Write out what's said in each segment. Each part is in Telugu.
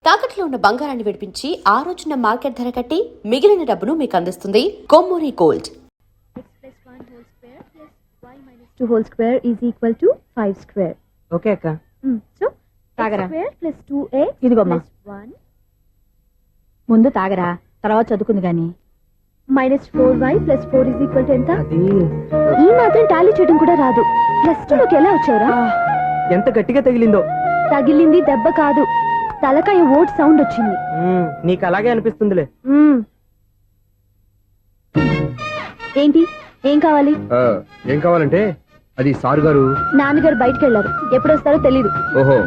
తాకట్లో ఉన్న బంగారాన్ని విడిపించి ఆ రోజున మార్కెట్ ధర కట్టి మిగిలిన డబ్బును మీకు అందిస్తుంది Kommuri gold. x + 1 whole square is equal to 5 square. Okay అక్క. So తాగరా. x square plus 2x ఇదిగోమ్మా. plus 1 ముందు తాగరా, తర్వాత చదువుకుంది గాని. minus 4y plus 4 is equal to ఎంత? అది ఈ మాత్రం టాలీ చేయడం కూడా రాదు. ప్లస్ 2 లోకి ఎలా వచ్చారా? ఎంత గట్టిగా తగిలిందో. తగిలింది దెబ్బ కాదు, తలకాయ ఓట్ సౌండ్ వచ్చింది. నీకు అలాగే అనిపిస్తుందిలే. ఏంటి, ఏం కావాలి? ఏం కావాలంటే అది సారు గారు నాన్నగారు బయటకు వెళ్ళారు, ఎప్పుడు వస్తారో తెలీదు. ఓహో,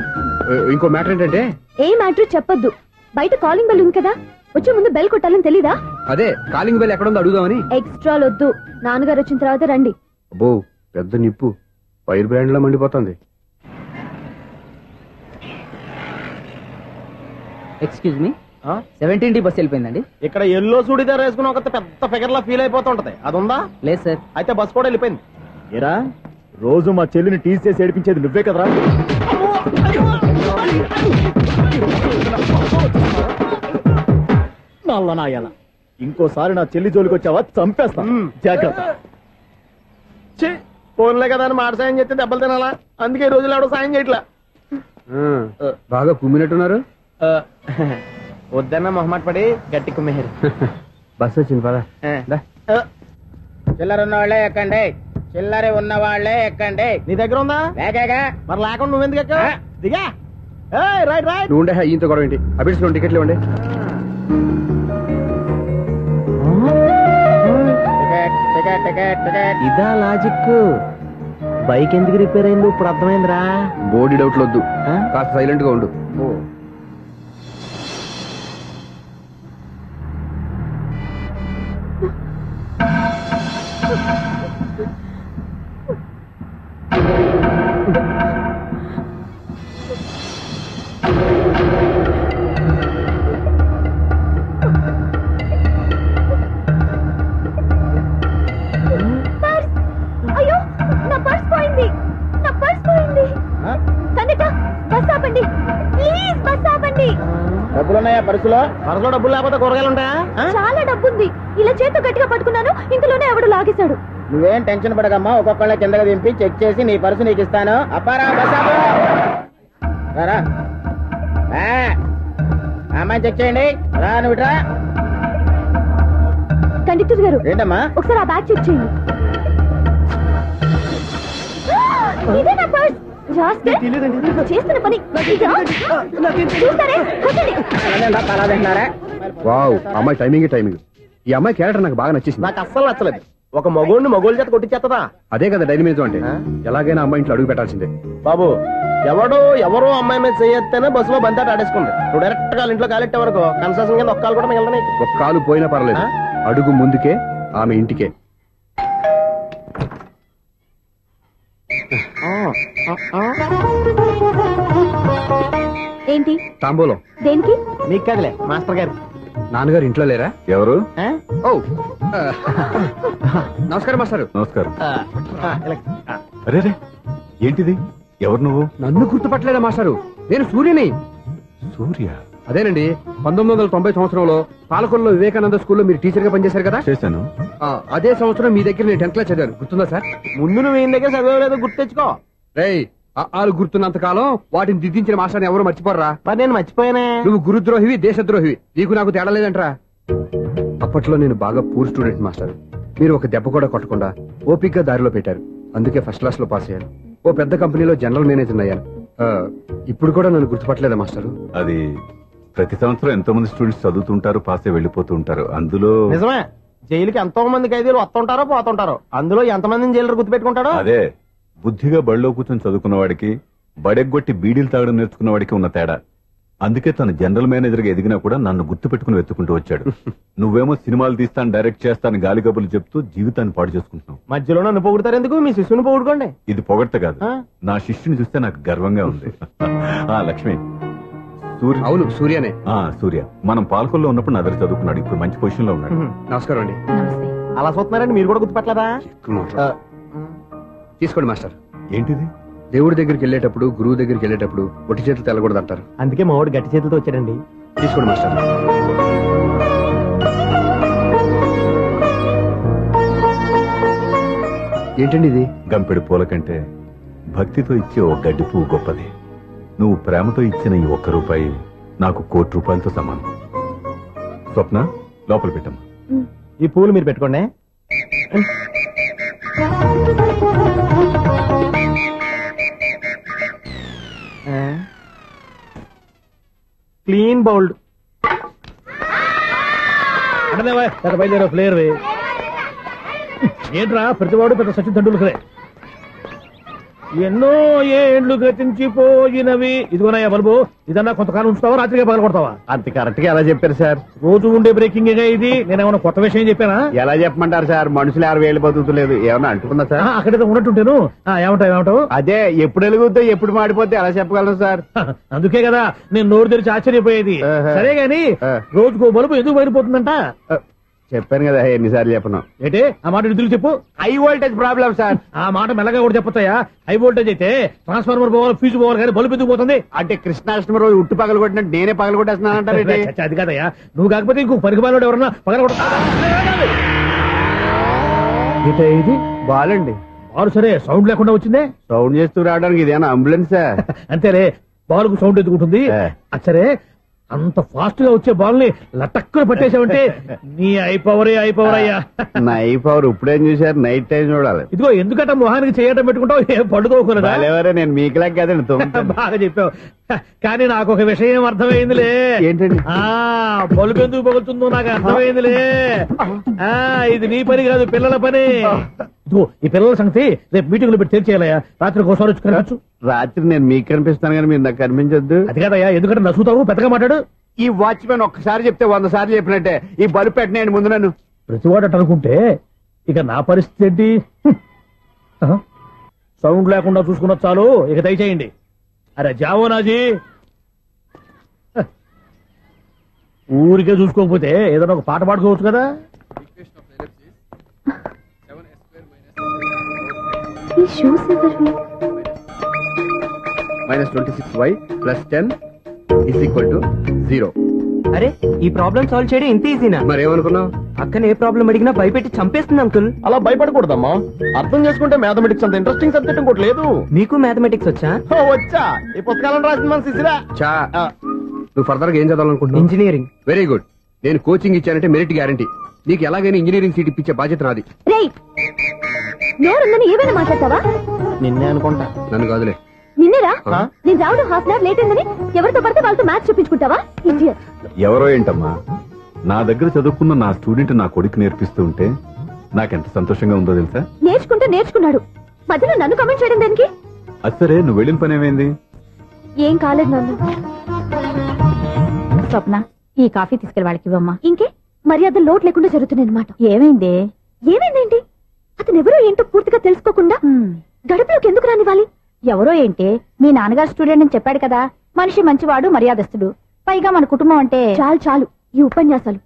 ఇంకో మ్యాటర్ ఏంటంటే ఏ మ్యాటర్ చెప్పొద్దు. బయట కాలింగ్ బెల్ ఉంది కదా, వచ్చే ముందు బెల్ కొట్టాలని తెలీదా? అదే కాలింగ్ బెల్ ఎక్కడ ఉందో అడుగుదామని. ఎక్స్ట్రా వద్దు, నాన్నగారు వచ్చిన తర్వాత రండి. అబ్బో పెద్ద నిప్పు, ఫైర్ బ్రాండ్ లా మండిపోతుంది. ఎక్స్క్యూజ్ మీ, 17D బస్ వెళ్ళిపోయిందండి. ఇక్కడ ఎల్లో చూడిదార్ వేసుకుని ఒక పెద్ద ఫిగర్ లా ఫీల్ అయిపోతుంటది, అది ఉందా? లేదు సార్. అయితే బస్ కూడా వెళ్ళిపోయింది. ఏరా, రోజు మా చెల్లిని టీస్ చేసి ఏడిపించేది నువ్వే కదరా? నల్ల నాయాల, ఇంకోసారి నా చెల్లి జోలికి వచ్చావా చంపేస్తా, జాగ్రత్త. ఫోన్లే కదా అని మాట సాయం చేస్తే దెబ్బలు తినాలా, అందుకే ఈ రోజులు ఎవడో సాయం చేయట్లా. బాగా కుమ్మినట్టున్నారు. వద్దన్న మొహమాట పడి గట్టి కుమ్మేరు. బస్ వచ్చింది పద. చిల్లర ఉన్న వాళ్ళే ఎక్కండి, చిల్లర ఉన్న వాళ్ళే ఎక్కండి. నీ దగ్గర ఉందా? లేకేగా మరి లేకుండా నువ్వెందుకు ఎక్కావు? దిగా. Right right. నువ్వు ఉండే ఈయంతో గొడవ ఏంటి? అబిడ్స్ లో టికెట్లు ఇవ్వండి. Ticket ticket ticket ticket. ఇదా లాజిక్? బైక్ ఎందుకు రిపేర్ అయింది ఇప్పుడు అర్థమైందిరా. బోడీ డౌట్లు వద్దు, కాస్త సైలెంట్ గా ఉండు. అయ్యో, నా పర్స్ పోయింది, నా పర్స్ పోయింది. కండక్టర్, బస్ ఆపండి ప్లీజ్, బస్ ఆపండి. డబ్బులున్నాయా పర్సులో? పరసలో డబ్బులు లేకపోతే కూరగాయలు ఉంటాయా? చాలా డబ్బుంది, ఇలా చేతితో గట్టిగా పట్టుకున్నాను, ఇంతలోనే ఎవడు లాగేశాడు. నువ్వేం టెన్షన్ పడకమ్మా, ఒక్కొక్కళ్ళ కిందకి దింపి చెక్ చేసి నీ పర్సు నీకు ఇస్తాను. అప్పారా, బస్ ఆపు. రారా. అమ్మాయి చెక్ చేయండి. రా, నువ్వు రా. కండక్టర్ గారు, ఏంటమ్మా? ఒకసారి ఆ బ్యాగ్ చెక్ చేయండి. ఇదే నా పర్స్. చేస్తున్న పని చూస్తారే, కొట్టండి. అలా తింటున్నారా? వావ్, అమ్మాయి టైమింగ్. ఈ అమ్మాయి క్యారెక్టర్ నాకు బాగా నచ్చేసింది. నాకు అస్సలు నచ్చలేదు. ఒక మగోడిని మగోళ్ళ చేత కొట్టించేస్తుందా? అదే కదా డైనమిజం అంటే. ఎలాగైనా అమ్మాయి ఇంట్లో అడుగు పెట్టాల్సిందే. బాబు, ఎవరో అమ్మాయి మీద చేయొత్తేనే బస్సులో బంతాట ఆడేసుకుంది. నువ్వు డైరెక్ట్ గా ఇంట్లో కాలెట్టే వరకు కన్సెషన్ కింద ఒక్కలు కూడా మిగలదు నీకు. ఒక కాలు పోయినా పర్లేదు, అడుగు ముందుకే, ఆమె ఇంటికే. ఏంటి తాంబూలం దేనికి? నీకు కదలే, మాస్టర్ గారు. నాన్నగారు ఇంట్లో లేరా? ఎవరు? ఓ నమస్కారం మాస్టారు. నమస్కారం. అరే రే, ఏంటిది? ఎవరు నువ్వు? నన్ను గుర్తుపట్టలేదా మాస్టారు? నేను సూర్యని. సూర్య? అదేనండి, 1990 సంవత్సరంలో పాలకొల్లో వివేకానంద స్కూల్లో మీరు టీచర్ గా పనిచేశారు కదా. చేశాను. అదే సంవత్సరం మీ దగ్గర నేను 10th క్లాస్ చదివాను, గుర్తుందా సార్? ముందు నువ్వు ఈయన దగ్గర చదవలేదు, గుర్తు తెచ్చుకో. రేయ్, ఆలు గుర్తున్నంత కాలం వాటిని దిద్దించిన మాస్టర్ని ఎవరు మర్చిపోర్రా. మరి నేను మర్చిపోయానే. నువ్వు గురుద్రోహివి, దేశద్రోహివి, నీకు నాకు తేడా లేదంట్రా. అప్పట్లో నేను బాగా పూర్ స్టూడెంట్ మాస్టర్. మీరు ఒక దెబ్బ కూడా కొట్టకుండా ఓపిక్ గా దారిలో పెట్టారు, అందుకే ఫస్ట్ క్లాస్ లో పాస్ అయ్యాను. ఓ పెద్ద కంపెనీలో జనరల్ మేనేజర్ అయ్యాను. ఇప్పుడు కూడా నన్ను గుర్తుపట్టలేదా మాస్టర్? అది ప్రతి సంవత్సరం ఎంతో మంది స్టూడెంట్స్ చదువుతుంటారు, పాస్ అయి వెళ్ళిపోతూ ఉంటారు. అందులో నిజమే, జైలుకి ఎంతో మంది ఖైదీలు వస్తుంటారో పోతుంటారో, అందులో ఎంతమందిని జైలు గుర్తు పెట్టుకుంటాడో. అదే బుద్ధిగా బడిలో కూర్చొని చదువుకున్న వాడికి, బడెగ్గొట్టి బీడీలు తాగడం నేర్చుకున్న వాడికి ఉన్న తేడా. అందుకే తను జనరల్ మేనేజర్ గా ఎదిగినా కూడా నన్ను గుర్తు పెట్టుకుని వెతుకుంటూ వచ్చాడు. నువ్వేమో సినిమాలు తీస్తాను, డైరెక్ట్ చేస్తాను గాలి కబుర్లు చెప్తూ జీవితాన్ని పాడు చేసుకుంటున్నావు. మధ్యలో నన్ను పొగుడతారు ఎందుకు? మీ శిష్యుని పొగుడుకోండి. ఇది పొగడ్త కాదు, నా శిష్యుని చూస్తే నాకు గర్వంగా ఉంది. లక్ష్మి, సూర్య. అవును, సూర్యనే. సూర్య మనం పాలకొల్లో ఉన్నప్పుడు నా దగ్గర చదువుకున్నాడు, ఇప్పుడు మంచి పొజిషన్ లో ఉన్నాడు. నమస్కారం అండి. అలా చూస్తున్నారండి, మీరు కూడా గుర్తుపట్టలేదా? తీసుకోండి మాస్టర్. ఏంటిది? దేవుడి దగ్గరికి వెళ్ళేటప్పుడు గురువు దగ్గరికి వెళ్ళేటప్పుడు ఒట్టి చేతులు తెల్లకూడదు అంటారు. అందుకే మా వాడు గట్టి చేతులతో వచ్చాడండి. తీసుకోండి మాస్టర్. ఏంటండి ఇది? గంపెడు పూల కంటే భక్తితో ఇచ్చే ఓ గడ్డి పువ్వు గొప్పది. నువ్వు ప్రేమతో ఇచ్చిన ఈ 1 రూపాయి నాకు 1 కోటి రూపాయలతో సమానం. స్వప్న, లోపల పెట్టమ్మా. ఈ పూలు మీరు పెట్టుకోండి. క్లీన్ బౌల్డ్ అంటే బయలుదేరా ప్లేయర్ ఏంట్రా ప్రతివాడు పెద్ద సచిన్ తెండూల్కరే. ఎన్నో ఏండ్లు గతించిపోయినవి. ఇదిగోనయ్యా బల్బు, ఇదన్నా కొంతకాలం ఉంచుతావా, రాత్రిగా పగల కొడతావా? అంత కరెక్ట్ గా ఎలా చెప్పారు సార్? రోజు ఉండే బ్రేకింగ్ ఇది. నేనేమన్నా కొత్త విషయం చెప్పానా? ఎలా చెప్పమంటారు సార్? మనుషులు 60 బతుకుతలేదు. ఏమన్నా అంటున్నా సార్? అక్కడైతే ఉన్నట్టుంటాను. ఏమంటావు? అదే ఎప్పుడు వెలుగుతో ఎప్పుడు మాడిపోతే ఎలా చెప్పగలను సార్? అందుకే కదా నేను నోరు తెరిచి ఆశ్చర్యపోయేది. సరే గాని రోజుకో బల్బు ఎందుకు బయటపోతుందంట? చెప్పాను కదా ఎన్నిసార్లు చెప్పను. ఏంటి ఆ మాట నిధులు చెప్పు. High voltage problem sir. ఆ మాట మెల్లగా కూడా చెప్పొచ్చాయా? హై వోల్టేజ్ అయితే ట్రాన్స్ఫార్మర్ పోవాలి, ఫ్యూజ్ పోవాలి, కానీ బల్బు ఎందుకు పోతుంది? అంటే కృష్ణాష్టమి రోజు ఉట్టు పగలు కొట్టినట్టు నేనే పగలు కొట్టేస్తున్నానంటారు. అది కాదయ్యా, నువ్వు కాకపోతే ఇంకో పరిగబాలు ఎవరన్నా పగల ఇది బాలండి. బాలు సరే సౌండ్ లేకుండా వచ్చిందే. సౌండ్ చేస్తూ రావడానికి ఇదేనా అంబులెన్సా? అంతేలే, బాలుకు సౌండ్ ఎందుకుంటుంది. సరే అంత ఫాస్ట్ గా వచ్చే బాల్ ని లటక్కున పట్టేసావంటే నీ అయిపోవరే అయ్యా. నైఫ్ అవర్ ఇప్పుడేం చూసారు? నైట్ టైం చూడాలి. ఇదిగో ఎందుకంటే మొహానికి చేయటం పెట్టుకుంటావు, ఏం పడుకోకూడదా? నేను మీకులాగా కదండి. బాగా చెప్పావు. కానీ నాకు ఒక విషయం అర్థమైందిలే. ఏంటండి? బల్బు ఎందుకు పగులుతుందో నాకు అర్థమైందిలే. ఇది నీ పని కాదు, పిల్లల పని. ఇదిగో ఈ పిల్లల సంగతి రేపు మీటింగ్ లో పెట్టి తెలిసేయాలయ్యా. రాత్రి ఒకసారి వచ్చి కనిపించు. రాత్రి నేను మీకు కనిపిస్తాను కానీ మీరు నాకు కనిపించొద్దు. అది కాదయ్యా, ఎందుకంటే నసుతావు, పెద్దగా మాట్లాడు. ఈ వాచ్మెన్ ఒక్కసారి చెప్తే 100 సార్లు చెప్పినట్టే. ఈ బల్బు పెట్టినాయండి ముందు నన్ను. ప్రతివాడట అనుకుంటే ఇక నా పరిస్థితి ఏంటి? సౌండ్ లేకుండా చూసుకున్న చాలు, ఇక దయచేయండి. అరే జావో నాజీ, ఊరికే చూసుకోకపోతే ఏదైనా ఒక పాట పాడుకోవచ్చు కదా. ఈ షూస్ ఎవరివి? -26y + 10 = 0. అరే ఈ ప్రాబ్లం సాల్వ్ చేయడం ఇంత ఈజీనా? మరేమనుకున్నావు? అక్కనే ఏ ప్రాబ్లం అడిగినా భయపెట్టి చంపేస్తుంది అంకుల్. అలా భయపడకూడదమ్మా. అర్థం చేసుకుంటే మ్యాథమెటిక్స్ అంత ఇంట్రెస్టింగ్ సబ్జెక్ట్ ఇంకోటి లేదు. మీకు మ్యాథమెటిక్స్ వచ్చా? వచ్చా, ఈ పుస్తకాలను రాసిన మన శిశిరా. చా నువ్వు ఫర్దర్ గా ఏం చదవాలనుకుంటున్నావు? ఇంజనీరింగ్. Very good. నేను కోచింగ్ ఇచ్చానంటే మెరిట్ గ్యారంటీ. నీకు ఎలాగైనా ఇంజనీరింగ్ సీట్ ఇప్పించే బాధ్యత నాది. రేయ్, నోరుందని ఏమైనా మాట్లాడతావా? నిన్నే అనుకుంటా. నన్ను కాదులే. నిన్నేరా? నేను రావడం హాఫ్ అన్ అవర్ లేట్ అయిందని ఎవరితో పడితే వాళ్ళతో మ్యాచ్ చూపించుకుంటావా? ఇడియట్. ఎవరో ఏంటమ్మా, నా దగ్గర చదువుకున్న నా స్టూడెంట్ నా కొడుకు నేర్పిస్తూ ఉంటే నాకెంత సంతోషంగా ఉందో తెలుసా? నేర్చుకుంటే నేర్చుకున్నాడు, మధ్యలో నన్ను కమెంట్ చేయడం దానికి? అది సరే, నువ్వు వెళ్ళిన పని ఏమైంది? ఏం కాలేదు నాన్న. స్వప్న, ఈ కాఫీ తీసుకెళ్ళి వాళ్ళకి ఇవ్వమ్మా. ఇంకే మర్యాద లోటు లేకుండా జరుగుతున్నాయి అనమాట. ఏమైంది? ఏమైందేంటి? అతను ఎవరో ఏంటో పూర్తిగా తెలుసుకోకుండా గడపలోకి ఎందుకు రానివ్వాలి? ఎవరో ఏంటి, మీ నాన్నగారు స్టూడెంట్ అని చెప్పాడు కదా. మనిషి మంచివాడు, మర్యాదస్తుడు. పైగా మన కుటుంబం అంటే చాలు చాలు ఈ ఉపన్యాసాలు.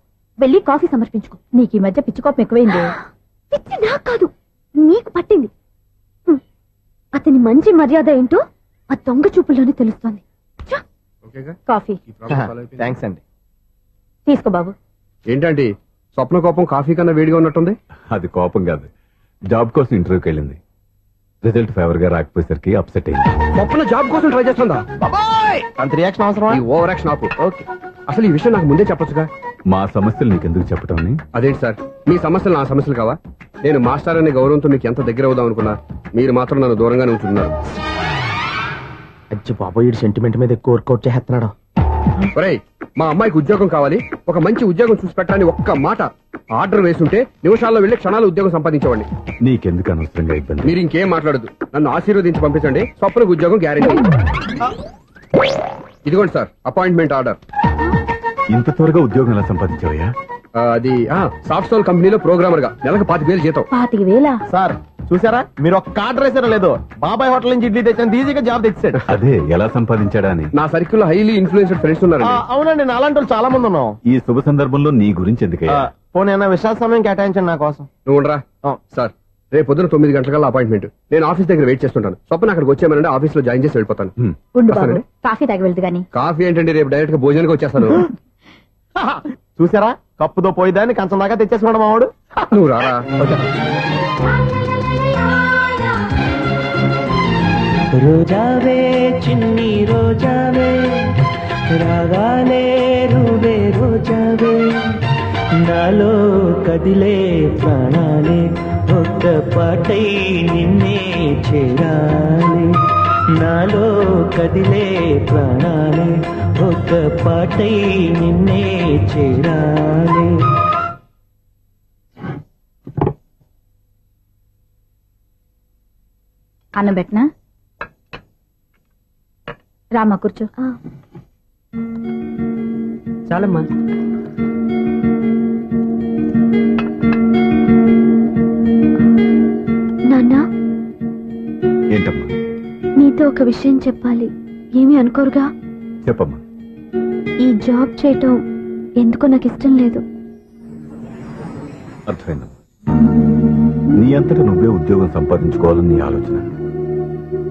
వెళ్ళి కాఫీ సమర్పించుకో. నీకు ఈ మధ్య పిచ్చుకోపం ఎక్కువైంది. పిచ్చి నాకు కాదు, నీకు పట్టింది. అతని మంచి మర్యాద ఏంటో ఆ దొంగ చూపుల్లోనే తెలుస్తోంది. కాఫీ థ్యాంక్స్ అండి. తీసుకో బాబు. ఏంటంటే స్వప్న కోపం కాఫీ కన్నా వేడిగా ఉన్నట్టుంది. అది కోపం కాదు, జాబ్ కోసం ఇంటర్వ్యూకి వెళ్ళింది. రిజల్ట్ ఫేవర్ గా రాకపోయేసరికి అప్సెట్ అయింది. స్వప్న జాబ్ కోసం ట్రై చేస్తుందా? అంత రియాక్షన్ అవసరం. ఈ ఓవర్ యాక్షన్ ఆపు. ఓకే, అసలు ఈ విషయం నాకు ముందే చెప్పొచ్చుగా. మా సమస్యలు నీకెందుకు చెప్పటం అని? అదేంటి సార్, మీ సమస్యలు నా సమస్యలు కావా? నేను మాస్టర్ అనే గౌరవంతో మీకు ఎంత దగ్గర అవుదాం అనుకున్నా, మీరు మాత్రం నన్ను దూరంగానే ఉంటున్నారు. అచ్చి బాబోయ్, ఈ సెంటిమెంట్ మీద ఎక్కువ వర్కౌట్ చేస్తున్నాడు. ఒరేయ్, మా అమ్మాయికి ఉద్యోగం కావాలి, ఒక మంచి ఉద్యోగం చూసి పెట్టాలని ఒక్క మాట ఆర్డర్ వేస్తుంటే నిమిషాల్లో వెళ్లి క్షణాలు ఉద్యోగం సంపాదించేవాడిని. నీకెందుకు అనవసరంగా ఇబ్బంది? మీరు ఇంకేం మాట్లాడదు, నన్ను ఆశీర్వదించి పంపించండి. స్వప్నకు ఉద్యోగం గ్యారెంటీ. ఇదిగోండి సార్ అపాయింట్మెంట్ ఆర్డర్. ఇంత త్వరగా ఉద్యోగం ఎలా సంపాదించావయ్యా? అది సాఫ్ట్వేర్ కంపెనీలో ప్రోగ్రామర్ గా నెలకు 25,000 జీతం. 25,000? సార్ చూసారా, మీరు ఒక్క కార్డు వేసారా లేదో, బాబాయ్ హోటల్ నుంచి ఇడ్లీ తెచ్చాను, ఈజీగా జాబ్ తెచ్చాడు. అదే ఎలా సంపాదించాడా అని. నా సర్కిల్ లో హైలీ ఇన్ఫ్లుయెన్స్డ్ ఫ్రెండ్స్ ఉన్నారు. అవునండి, నా అలాంటి వాళ్ళు చాలా మంది ఉన్నాం. ఈ శుభ సందర్భంలో నీ గురించి ఎందుకయ్యా? పోనీ విశాల సమయం కేటాయించండి నా కోసం. నువ్వు ఉండరా సార్, రేపు పొద్దున 9 గంటలకల్లా అపాయింట్మెంట్. నేను ఆఫీస్ దగ్గర వెయిట్ చేస్తుంటాను. స్వప్న అక్కడికి వచ్చేయమనంటే ఆఫీస్ లో జాయిన్ చేసి వెళ్ళిపోతాను. ఉండు బాబు, వస్తానండి. కాఫీ తాగి వెళ్తు గాని. కాఫీ ఏంటండి, రేపు డైరెక్ట్ గా భోజనానికి వచ్చేస్తాను. చూసారా, కప్పుతో పోయిదాన్ని కంచం దాకా తెచ్చేసుకున్నాడు మావాడు. నువ్వు రారా. రోజావే చిన్ని రోజావే రాగాలే రూవే రోజావే నాలో కదిలే ప్రాణాలే ఒక్క పాటై నిన్నే చేరాలి నాలో కదిలే ప్రాణాలే ఒక్క పాటై నిన్నే చేరాలి. అన్నం పెట్టనా? రామా కూర్చో. చాలమ్మా. నాన్నా, ఏంటమ్మా? నీతో ఒక విషయం చెప్పాలి. ఏమీ అనుకోరుగా? చెప్పమ్మా. ఈ జాబ్ చేయటం ఎందుకో నాకు ఇష్టం లేదు. అర్థమైందమ్మా. నీ అంతటా నువ్వే ఉద్యోగం సంపాదించుకోవాలని నీ ఆలోచన.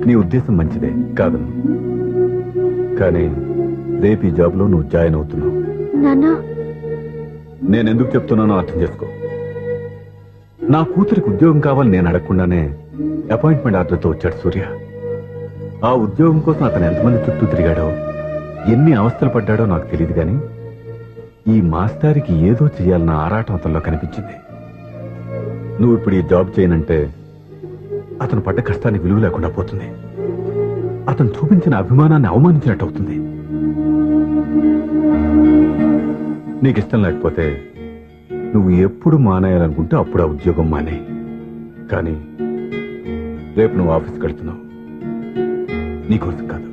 నీ ఉద్దేశం మంచిదే కాదమ్మా, కానీ రేపు ఈ జాబ్ లో నువ్వు జాయిన్ అవుతున్నావు. నాన్నా, నేనెందుకు చెప్తున్నానో అర్థం చేసుకో. నా కూతురికి ఉద్యోగం కావాలని నేను అడగకుండానే అపాయింట్మెంట్ ఆర్డర్తో వచ్చాడు సూర్య. ఆ ఉద్యోగం కోసం అతను ఎంతమంది చుట్టూ తిరిగాడో, ఎన్ని అవస్థలు పడ్డాడో నాకు తెలియదు, కానీ ఈ మాస్టారికి ఏదో చెయ్యాలన్న ఆరాటం అతనిలో కనిపించింది. నువ్వు ఇప్పుడు ఈ జాబ్ చేయనంటే అతను పడ్డ కష్టానికి విలువ లేకుండా పోతుంది. అతను చూపించిన అభిమానాన్ని అవమానించినట్టు అవుతుంది. నీకు ఇష్టం లేకపోతే నువ్వు ఎప్పుడు మానేయాలనుకుంటే అప్పుడు ఆ ఉద్యోగం మానే. కానీ రేపు నువ్వు ఆఫీస్కి వెళ్తున్నావు, నీకోసం కాదు,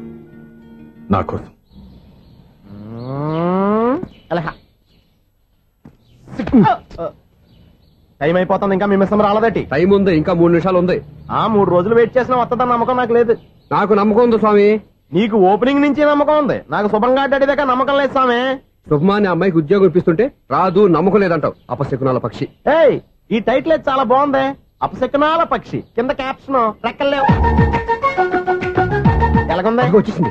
నా కోసం. టైం అయిపోతుంది, ఇంకా మీ మిస్సం రాలేదటి. టైం ఉంది, ఇంకా 3 నిమిషాలు ఉంది. 3 రోజులు వెయిట్ చేసిన వస్తుందని నమ్మకం నాకు లేదు. నాకు నమ్మకం ఉంది స్వామి. నీకు ఓపెనింగ్ నుంచి నమ్మకం ఉంది, నాకు శుభంగా అడ్డాక నమ్మకం లేదు స్వామి. శుభమాని అమ్మాయికి ఉద్యోగం ఇప్పిస్తుంటే రాదు, నమ్మకం లేదంటావు. అపశకునాల పక్షి. ఏయ్, ఈ టైటిల్ అయితే చాలా బాగుంది. అపశకునాల పక్షి, కింద క్యాప్షన్ రెక్కలేవు. ఎలాగుంది? వచ్చేసింది.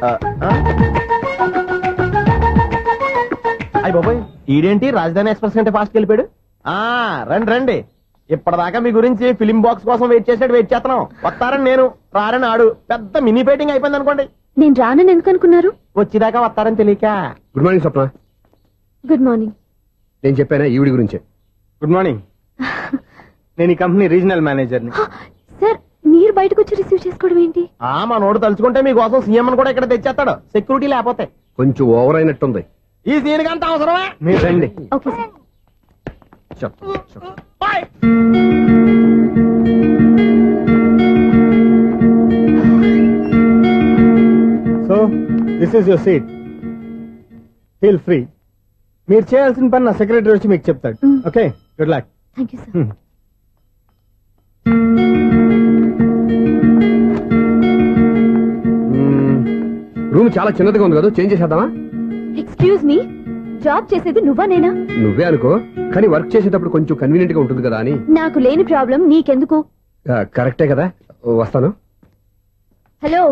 అయ్యి బాబోయ్, ఈడేంటి రాజధాని ఎక్స్ప్రెస్ కంటే ఫాస్ట్ వెళ్ళిపోయాడు. రండి రండి. ఇప్పటిదాకా మీ గురించి ఫిలిం బాక్స్ కోసం వెయిట్ చేస్తున్నాం. వస్తారని నేను, రారని ఆడు. పెద్ద మినీ పేటింగ్ అయిపోయింది అనుకోండి. నేను రానని ఎందుకు అనుకున్నారు? వచ్చేదాకా వస్తారని తెలియక. Good morning Swapna. Good morning. నేను చెప్పానా ఈవిడి గురించే. Good morning. నేను ఈ కంపెనీ రీజనల్ మేనేజర్ని. సార్, మీరు బయటకు వచ్చి రిసీవ్ చేసుకోవడం ఏంటి? మా నోడు తలుచుకుంటే మీకోసం సీఎం అని కూడా ఇక్కడ తెచ్చేస్తాడు, సెక్యూరిటీ లేకపోతే. కొంచెం ఓవర్ అయినట్టుంది. ఈ సీన్ కంటే అవసరమా? మీరు రండి. Okay sir. Bye. So this is your seat. Feel free. మీరు చేయాల్సిన పని నా సెక్రటరీ వచ్చి మీకు చెప్తాడు. Okay, good luck. Thank you sir. Room చాలా చిన్నదిగా ఉంది కదా, చేంజ్ చేసేద్దామా? ఎక్స్క్యూజ్ మీ, జాబ్ చేసేది నువ్వా నేనా? నువ్వే అనుకో, కానీ వర్క్ చేసేటప్పుడు కొంచెం కన్వీనియంట్ గా ఉంటుంది కదా అని. నాకు లేని ప్రాబ్లం నీకెందుకు? కరెక్టే కదా, వస్తాను. హలో,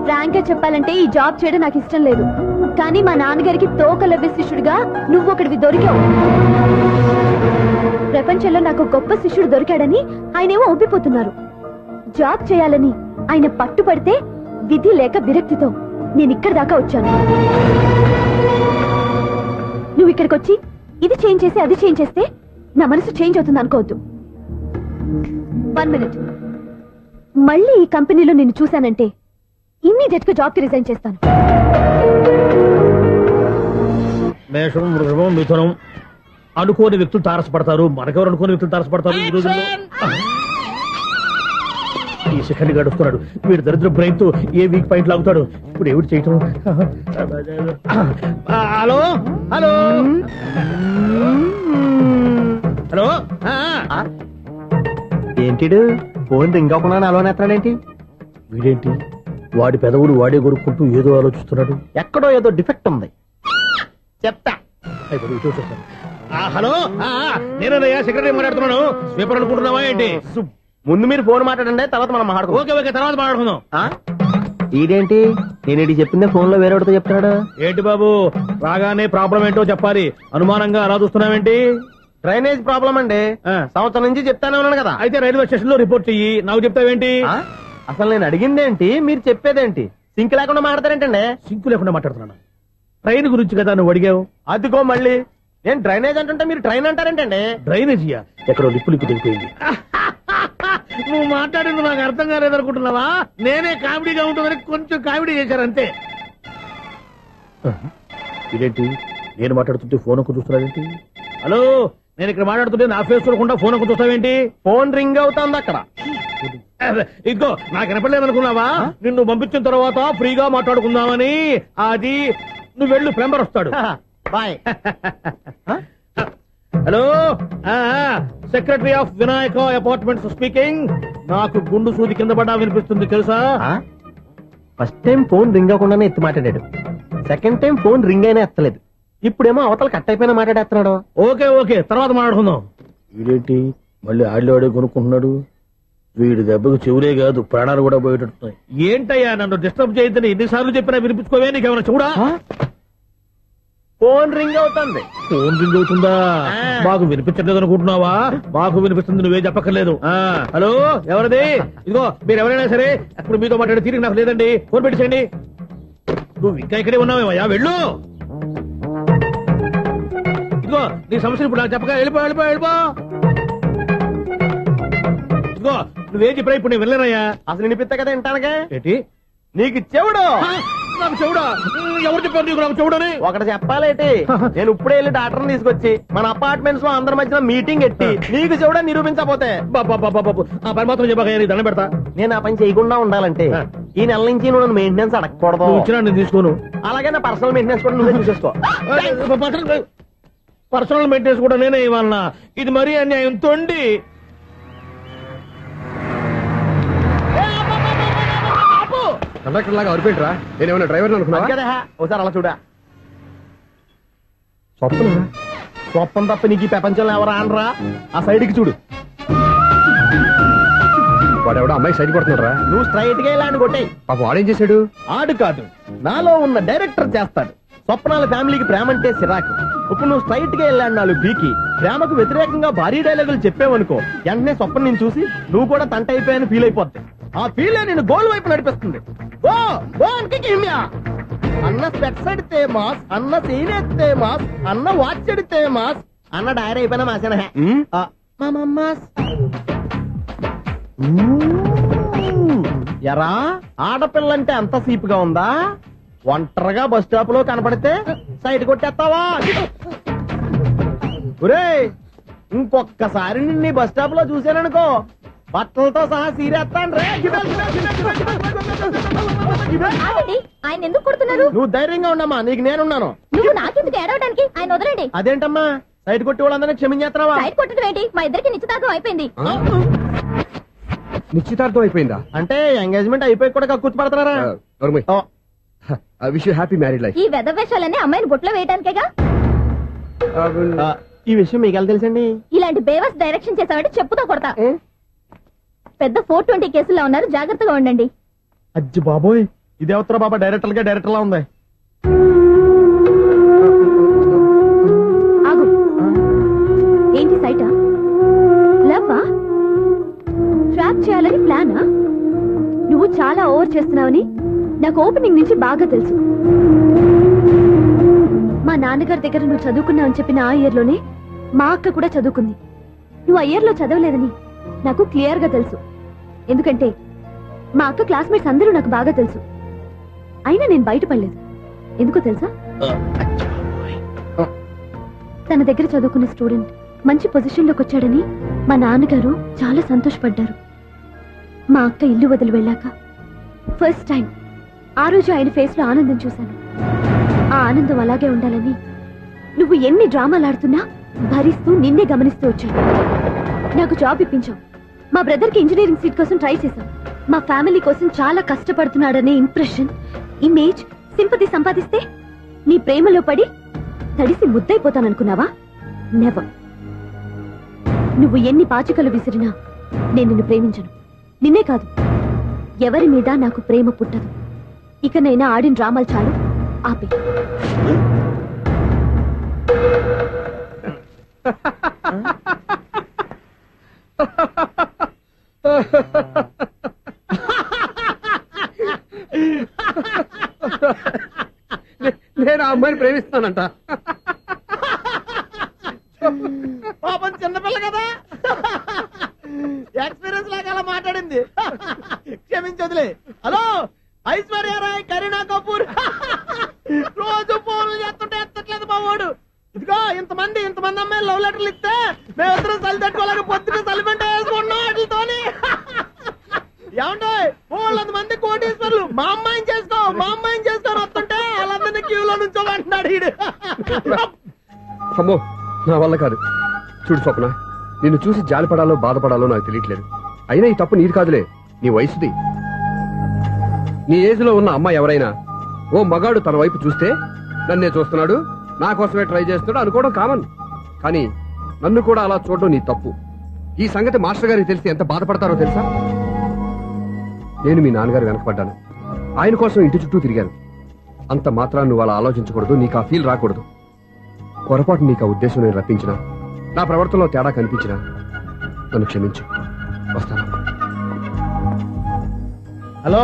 ఫ్రాంక్ గా చెప్పాలంటే ఈ జాబ్ చేయడం నాకు ఇష్టం లేదు. కానీ మా నాన్నగారికి తోకలవ్య శిష్యుడిగా నువ్వు ఒకటివి దొరికావు. ప్రపంచంలో నాకు గొప్ప శిష్యుడు దొరికాడని ఆయనేమో ఒప్పిపోతున్నారు. జాబ్ చేయాలని ఆయన పట్టుపడితే విధి లేక విరక్తితో నేను ఇక్కడి దాకా వచ్చాను. నువ్వు ఇక్కడికి వచ్చి ఇది చేంజ్ చేసి అది చేంజ్ చేస్తే నా మనసు చేంజ్ అవుతుంది అనుకోవద్దు. 1 మినిట్. మళ్ళీ ఈ కంపెనీలో నిన్ను చూశానంటే ఇమ్మీడియట్ గా జాబ్ కి రిజైన్ చేస్తాను. మేషం, వృషభం, మిథునం. అనుకోని వ్యక్తులు తారసపడతారు. మనకెవరు అనుకోని వ్యక్తులు తారసపడతారు ఈ రోజుల్లో? ఈ సెకండ్ గడుస్తున్నాడు వీడు. దరిద్ర బ్రెయిన్ తో ఏ వీక్ పాయింట్ లాగుతాడు. ఇప్పుడు ఏమిటి చేయటం? Hello hello hello. ఏంటిడు ఫోన్ రింగ్ అవ్వకుండా అలవనేస్తాడేంటి? వీడేంటి వాడి పెదవులు వాడే కొరుక్కుంటూ ఏదో ఆలోచిస్తున్నాడు. ఎక్కడో ఏదో డిఫెక్ట్ ఉంది, చెప్తా. అయిపోయి ఇటు వచ్చేస్తాను. హలో నేనయ్యా సెక్రటరీ మాట్లాడుతున్నాను. స్వీపర్ అనుకుంటున్నావా ఏంటి? ముందు మీరు ఫోన్ మాట్లాడండి, తర్వాత మనం మాట్లాడుకో. ఓకే ఓకే, తర్వాత మాట్లాడుకుందాం. ఈడేంటి నేను చెప్పిందే ఫోన్ లో వేరేవాడితో చెప్తాడు. ఏంటి బాబు, రాగానే ప్రాబ్లం ఏంటో చెప్పాలి. అనుమానంగా అలా చూస్తున్నావేంటి? డ్రైనేజ్ ప్రాబ్లం అండి. సంవత్సరం నుంచి చెప్తానే ఉన్నాను కదా. అయితే రైల్వే స్టేషన్ లో రిపోర్ట్ చెయ్యి. నాకు చెప్తావేంటి? అసలు నేను అడిగిందేంటి, మీరు చెప్పేదేంటి? సింక్ లేకుండా మాట్లాడతారేంటండి? సింకు లేకుండా మాట్లాడుతున్నాను. ట్రైన్ గురించి కదా నువ్వు అడిగావు. అదిగో మళ్ళీ నేను డ్రైనేజ్ అంటుంటే మీరు ట్రైన్ అంటారేంటండి? డ్రైనేజీయా? ఎక్కడో లిప్పు దిగిపోయింది. నువ్వు మాట్లాడింది నాకు అర్థం కాలేదనుకుంటున్నావా? నేనే కామెడీగా ఉంటుందని కొంచెం కామెడీ చేశారు అంతే. ఇదేంటి నేను మాట్లాడుతుంటే ఫోన్ ఒక చూస్తున్నావేంటి? హలో, నేను ఇక్కడ మాట్లాడుతుంటే నా ఫేస్ చూడకుండా ఫోన్ ఒక చూస్తావేంటి? ఫోన్ రింగ్ అవుతుంది అక్కడ. ఇదిగో నాకు వినపడలేదనుకున్నావా? నిన్ను పంపించిన తర్వాత ఫ్రీగా మాట్లాడుకుందామని. అది నువ్వు వెళ్ళు, ప్లంబర్ వస్తాడు. Bye. Hello, secretary of Vinayaka apartments speaking. నాకు గుండు సూది కింద పడ్డా వినిపిస్తుంది తెలుసా? ఫస్ట్ టైం ఫోన్ రింగ్ అవ్వకుండానే ఎత్తి మాట్లాడాడు. సెకండ్ టైం ఫోన్ రింగ్ అయినా ఎత్తలేదు. ఇప్పుడేమో అవతల కట్ అయిపోయినా మాట్లాడేస్తున్నాడు. ఓకే ఓకే, తర్వాత మాట్లాడుకుందాం. వీడేంటి మళ్ళీ ఆడిలో కొనుక్కుంటున్నాడు? వీడి దెబ్బకు చెవులే కాదు, ప్రాణాలు కూడా పోయేటట్టున్నాయి. ఏంటయ్యా నన్ను డిస్టర్బ్ చేయొద్దని ఎన్నిసార్లు చెప్పినా వినిపించుకోవే? నీకేమైనా చూడా? ఫోన్ రింగ్ అవుతుంది. ఫోన్ రింగ్ అవుతుందా? మాకు వినిపించట్లేదు అనుకుంటున్నావా? మాకు వినిపిస్తుంది, నువ్వే చెప్పక్కర్లేదు. హలో, ఎవరిది? ఇదిగో మీరు ఎవరైనా సరే అప్పుడు మీతో మాట్లాడే తీరిక నాకు లేదండి. ఫోన్ పెట్టేసేయండి. నువ్వు ఇంకా ఇక్కడే ఉన్నావేమయ్యా, వెళ్ళు. ఇదిగో నీ సమస్యలు ఇప్పుడు నాకు చెప్పక వెళ్ళిపో వెళ్ళిపో వెళ్ళిపో. ఇదిగో నువ్వేం చెప్పరా ఇప్పుడు నేను వెళ్ళానయ్యా. అసలు వినిపిస్తా కదా వింటానగా. ఏంటి నీకు చెవుడు? నాకు చెవుడా? ఎవరు చెప్పారు నీకు నాకు చెవుడని? ఒకటి చెప్పాలేటి, నేను ఇప్పుడే వెళ్ళి డాక్టర్ తీసుకొచ్చి మన అపార్ట్మెంట్స్ లో అందరి మధ్యన మీటింగ్ ఎట్టి నీకు చెవుడా నిరూపించకపోతే ఆ పని మాత్రం చెప్పక దండం పెడతా. నేను ఆ పని చేయకుండా ఉండాలంటే ఈ నెల నుంచి నువ్వు నన్ను మెయింటెనెన్స్ అడగకూడదు. ఇచ్చినా నేను తీసుకోను. అలాగే నా పర్సనల్ మెయింటెనెన్స్ కూడా నువ్వే చూసేసుకో. పర్సనల్ మెయింటెనెన్స్ కూడా నేనే ఇవ్వాలన్నా? ఇది మరీ అన్యాయం తొండి. కండక్టర్ లాగా అరిపోయింట్రా. నేనేమన్నా డ్రైవర్ అనుకున్నా కదా. ఒకసారి అలా చూడా. స్వప్న స్వప్నం తప్ప నీకు ఈ ప్రపంచంలో ఎవరా అనరా? ఆ సైడ్ కి చూడు. వాడెవడో అమ్మాయి సైడ్ కొడుతున్నారా? నువ్వు స్ట్రైట్ గా ఇలాంటి కొట్టాయి. పాప వాడేం చేశాడు? ఆడు కాదు, నాలో ఉన్న డైరెక్టర్ చేస్తాడు. స్వప్నాల ఫ్యామిలీకి ప్రేమ అంటే సిరాకు. ఇప్పుడు నువ్వు స్ట్రైట్ గా వెళ్ళాడు 4 బీకి ప్రేమకు వ్యతిరేకంగా భారీ డైలాగులు చెప్పావనుకో, వెంటనే స్వప్నం నేను చూసి నువ్వు కూడా తంట అయిపోయాను ఫీల్ అయిపోద్ది. ఆ ఫీల్ నేను గోల్ వైపు నడిపిస్తుంది. అన్న స్పెట్స్ అడితే మాస్, అన్న సీన్ ఎత్తే మాస్, అన్న వాచ్ అడితే మాస్, అన్న డైర్ అయిపోయినా మాసేనా ఎరా? ఆడపిల్లంటే అంత సీప్ గా ఉందా? ఒంటరిగా బస్ స్టాప్ లో కనపడితే సైడ్ కొట్టేస్తావా? ఒరే, ఇంకొక్కసారి నిన్ను బస్ స్టాప్ లో చూసాననుకో, బట్టలతో సహా సీరేస్తాను రే. ఆయన ఎందుకు కొడుతున్నారు? నువ్వు ధైర్యంగా ఉండమ్మా, నీకు నేనున్నాను. నువ్వు నాకెందుకు ఏడవడానికి? ఆయన వదలండి. అదేంటమ్మా సైడ్ కొట్టి వాళ్ళందరినీ క్షమించేస్తున్నావా? సైడ్ కొట్టడం ఏంటి? మా ఇద్దరికి నిశ్చితార్థం అయిపోయింది. నిశ్చితార్థం అయిపోయిందా? అంటే ఎంగేజ్మెంట్ అయిపోయి కూడా కూర్చు పడతారా? Wish you happy married life. ఈ వెధవేషాలన్నీ అమ్మాయిని బుట్లో వేయడానికేగా. ఈ విషయం మీకు ఎలా తెలుసండి? ఇలాంటి బేవస్ డైరెక్షన్ చేసావంటే చెప్పుతో కొడతా. పెద్ద 420 కేసుల్లో ఉన్నారు, జాగ్రత్తగా ఉండండి. అజ్జి బాబోయ్, ఇదేవతరా బాబా డైరెక్టర్ లా ఉంది. ఆగు. ఏంటి సైటా? లవ్వా? ట్రాప్ చేయాలని ప్లానా? నువ్వు చాలా ఓవర్ చేస్తున్నావని నాకు ఓపెనింగ్ నుంచి బాగా తెలుసు. మా నాన్నగారి దగ్గర నువ్వు చదువుకున్నావని చెప్పిన ఆ ఇయర్ లోనే మా అక్క కూడా చదువుకుంది. నువ్వు ఆ ఇయర్ లో చదవలేదని నాకు క్లియర్ గా తెలుసు. ఎందుకంటే మా అక్క క్లాస్మేట్స్ అందరూ నాకు బాగా తెలుసు. అయినా నేను బయటపడలేదు. ఎందుకో తెలుసా? తన దగ్గర చదువుకున్న స్టూడెంట్ మంచి పొజిషన్ లోకి వచ్చాడని మా నాన్నగారు చాలా సంతోషపడ్డారు. మా అక్క ఇల్లు వదిలి వెళ్ళాక ఫస్ట్ టైం ఆ రోజు ఆయన ఫేస్ లో ఆనందం చూశాను. ఆ ఆనందం అలాగే ఉండాలని నువ్వు ఎన్ని డ్రామాలు ఆడుతున్నా భరిస్తూ నిన్నే గమనిస్తూ వచ్చాను. నాకు జాబ్ ఇప్పించావు. మా బ్రదర్ కి ఇంజనీరింగ్ సీట్ కోసం ట్రై చేశాం. మా ఫ్యామిలీ కోసం చాలా కష్టపడుతున్నాడనే ఇంప్రెషన్, ఇమేజ్, సింపతి సంపాదిస్తే నీ ప్రేమలో పడి తడిసి ముద్దైపోతాననుకున్నావా? నెవర్. నువ్వు ఎన్ని పాచికలు విసిరినా నేను నిన్ను ప్రేమించను. నిన్నే కాదు, ఎవరి మీద నాకు ప్రేమ పుట్టదు. ఇకనైనా ఆడిన డ్రామాలు చాలు, ఆపే. నేను ఆ అమ్మాయిని ప్రేమిస్తానంట. పాపం చిన్నపిల్ల కదా, ఎక్స్పీరియన్స్ లాగా అలా మాట్లాడింది. క్షమించదులే. హలో, ఐశ్వర్యరాయ్, కరీనా కపూర్ రోజు ఫోన్లు చేస్తుంటే ఎత్తట్లేదు మా వాడు. ఇదిగో ఇంతమంది అమ్మాయిలు లవ్ లెటర్లు ఇస్తే మేమిద్దరం చలి తట్టుకోలేక పొద్దున చలిమంట వేసుకున్నాం వాటితోని. ఏమంటే వాళ్ళంతమంది కోటీశ్వర్లు మా అమ్మాయిని చేసుకో వస్తుంటే వాళ్ళందరినీ క్యూలో నుంచోమంటున్నాడు వీడు. అమ్మో, నా వల్ల కాదు. చూడు స్వప్న, నిన్ను చూసి జాలిపడాలో బాధపడాలో నాకు తెలియట్లేదు. అయినా ఈ తప్పు నీది కాదులే, నీ వయసుది. నీ ఏజ్ లో ఉన్న అమ్మాయి ఎవరైనా ఓ మగాడు తన వైపు చూస్తే నన్నే చూస్తున్నాడు, నా కోసమే ట్రై చేస్తున్నాడు అనుకోవడం కామన్. కానీ నన్ను కూడా అలా చూడడం నీ తప్పు. ఈ సంగతి మాస్టర్ గారికి తెలిసి ఎంత బాధపడతారో తెలుసా? నేను మీ నాన్నగారు వెనకపడ్డాను, ఆయన కోసం ఇంటి చుట్టూ తిరిగాను. అంత మాత్రాన్ని నువ్వు అలా ఆలోచించకూడదు, నీకు ఆ ఫీల్ రాకూడదు. పొరపాటు నీకు ఆ ఉద్దేశం నేను రప్పించినా, నా ప్రవర్తనలో తేడా కనిపించినా నన్ను క్షమించు. వస్తాను. హలో,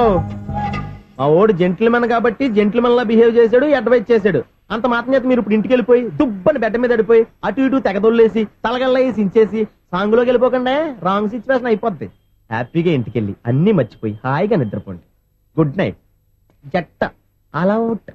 మా ఓడు జెంటిల్మెన్ కాబట్టి జెంటిల్మెన్ లా బిహేవ్ చేశాడు, అడ్వైజ్ చేశాడు. అంత మాత్రం చేత మీరు ఇప్పుడు ఇంటికి వెళ్ళిపోయి దుబ్బని బెడ్ మీద పడిపోయి అటు ఇటు తెగదొల్లేసి తలగల్లా వేసి ఇంచేసి సాంగులోకి వెళ్ళిపోకుండా రాంగ్ సిచ్యువేషన్ అయిపోద్ది. హ్యాపీగా ఇంటికి వెళ్ళి అన్ని మర్చిపోయి హాయిగా నిద్రపోండి. Good night. జట్ట అలా అవుట్.